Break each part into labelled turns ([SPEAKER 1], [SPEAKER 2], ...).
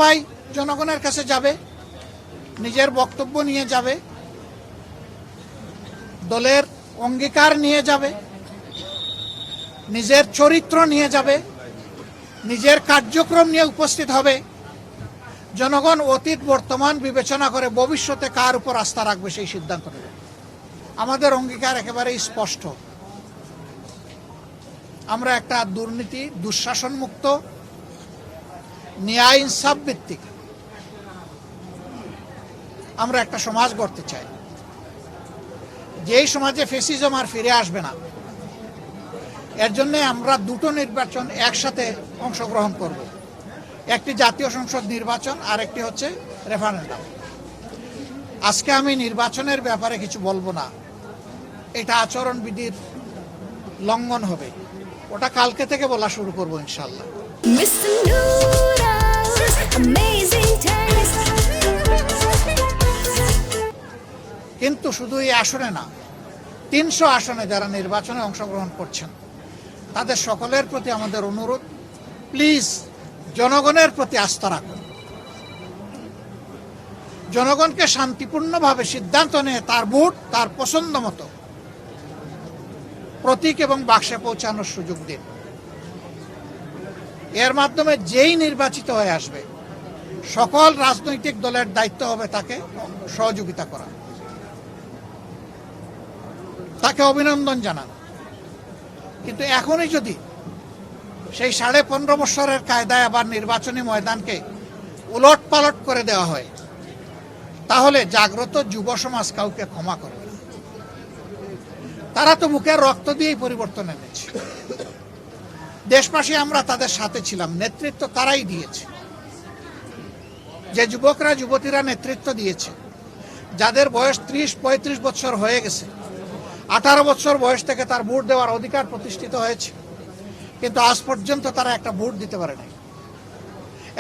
[SPEAKER 1] সবাই জনগণের কাছে যাবে, নিজের বক্তব্য নিয়ে যাবে, দলের অঙ্গীকার নিয়ে যাবে, নিজের চরিত্র নিয়ে যাবে, নিজের কার্যক্রম নিয়ে উপস্থিত হবে। জনগণ অতীত বর্তমান বিবেচনা করে ভবিষ্যতে কার উপর আস্থা রাখবে সেই সিদ্ধান্ত নেবে। আমাদের অঙ্গীকার একেবারেই স্পষ্ট। আমরা একটা দুর্নীতি দুঃশাসন মুক্ত ন্যায় ইনসাফ ভিত্তিক আমরা একটা সমাজ গড়তে চাই, যেই সমাজে ফ্যাসিজম আর ফিরে আসবে না। এর জন্য আমরা দুটো নির্বাচন একসাথে অংশগ্রহণ করব, একটি জাতীয় সংসদ নির্বাচন আর একটি হচ্ছে রেফারেন্ডাম। আজকে আমি নির্বাচনের ব্যাপারে কিছু বলবো না, এটা আচরণবিধির লঙ্ঘন হবে। ওটা কালকে থেকে বলা শুরু করবো ইনশাল্লাহ। কিন্তু শুধু এই আসনে না, 300 আসনে যারা নির্বাচনে অংশগ্রহণ করছেন তাদের সকলের প্রতি আমাদের অনুরোধ, প্লিজ জনগণের প্রতি আস্থা রাখুন। জনগণকে শান্তিপূর্ণভাবে সিদ্ধান্ত নিয়ে তার ভোট তার পছন্দ মতো প্রতীক এবং বাক্সে পৌঁছানোর সুযোগ দিন। এর মাধ্যমে যেই নির্বাচিত হয়ে আসবে সকল রাজনৈতিক দলের দায়িত্ব হবে তাকে সহযোগিতা করা, তাকে অভিনন্দন জানান। কিন্তু এখনই যদি সেই 15.5 বছরের কায়দায় আবার নির্বাচনী ময়দানকে উলট পালট করে দেওয়া হয়, তাহলে জাগ্রত যুব সমাজ কাউকে ক্ষমা করবে না। তারা তো বুকের রক্ত দিয়েই পরিবর্তন এনেছে। দেশবাসী আমরা তাদের সাথে ছিলাম, নেতৃত্ব তারাই দিয়েছে। যে যুবকরা যুবতীরা নেতৃত্ব দিয়েছে, যাদের বয়স 30-35 বছর হয়ে গেছে, 18 বছর বয়স থেকে তার ভোট দেওয়ার অধিকার প্রতিষ্ঠিত হয়েছে, কিন্তু আজ পর্যন্ত তারা একটা ভোট দিতে পারে নাই।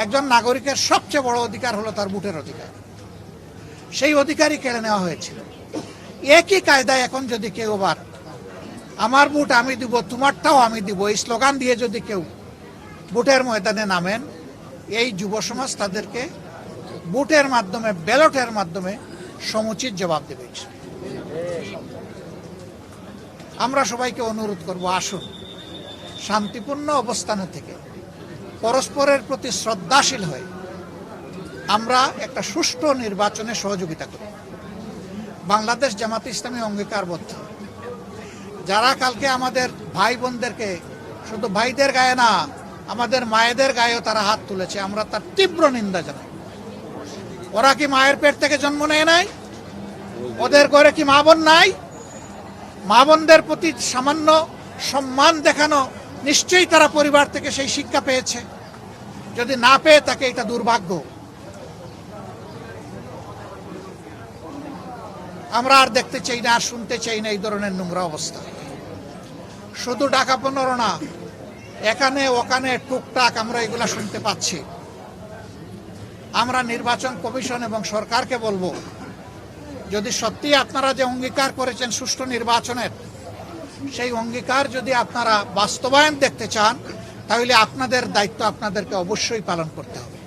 [SPEAKER 1] একজন নাগরিকের সবচেয়ে বড় অধিকার হলো তার ভোটের অধিকার। সেই অধিকারই কেড়ে নেওয়া হয়েছিল। একই কায়দায় এখন যদি কেউ আবার আমার ভোট আমি দিব, তোমারটাও আমি দিব, এই স্লোগান দিয়ে যদি কেউ ভোটের ময়দানে নামেন, এই যুব সমাজ তাদেরকে ভোটের মাধ্যমে, ব্যালটের মাধ্যমে সমুচিত জবাব দেবে। আমরা সবাইকে অনুরোধ করব, আসুন শান্তিপূর্ণ অবস্থানে থেকে পরস্পরের প্রতি শ্রদ্ধাশীল হয়ে আমরা একটা সুষ্ঠু নির্বাচনে সহযোগিতা করি। বাংলাদেশ জামাত ইসলামী অঙ্গীকারবদ্ধ। যারা কালকে আমাদের ভাই বোনদেরকে, শুধু ভাইদের গায়ে না, আমাদের মায়েদের গায়েও তারা হাত তুলেছে, আমরা তার তীব্র নিন্দা জানাই। ওরা কি মায়ের পেট থেকে জন্ম নেয় নাই? ওদের ঘরে কি মা বোন নাই? মা বোনদের প্রতি সামান্য সম্মান দেখানো নিশ্চয়ই তারা পরিবার থেকে সেই শিক্ষা পেয়েছে। যদি না পেয়ে থাকে, এটা দুর্ভাগ্য। আমরা আর দেখতে চাই না, আর শুনতে চাই না এই ধরনের নোংরা অবস্থা। শুধু ঢাকা 15 না, এখানে ওখানে টুকটাক আমরা এগুলা শুনতে পাচ্ছি। আমরা নির্বাচন কমিশন এবং সরকারকে বলবো, যদি সত্যি আপনারা যে অঙ্গীকার করেছেন সুষ্ঠু নির্বাচনের, সেই অঙ্গীকার যদি আপনারা বাস্তবায়ন দেখতে চান, তাহলে আপনাদের দায়িত্ব আপনাদেরকে অবশ্যই পালন করতে হবে।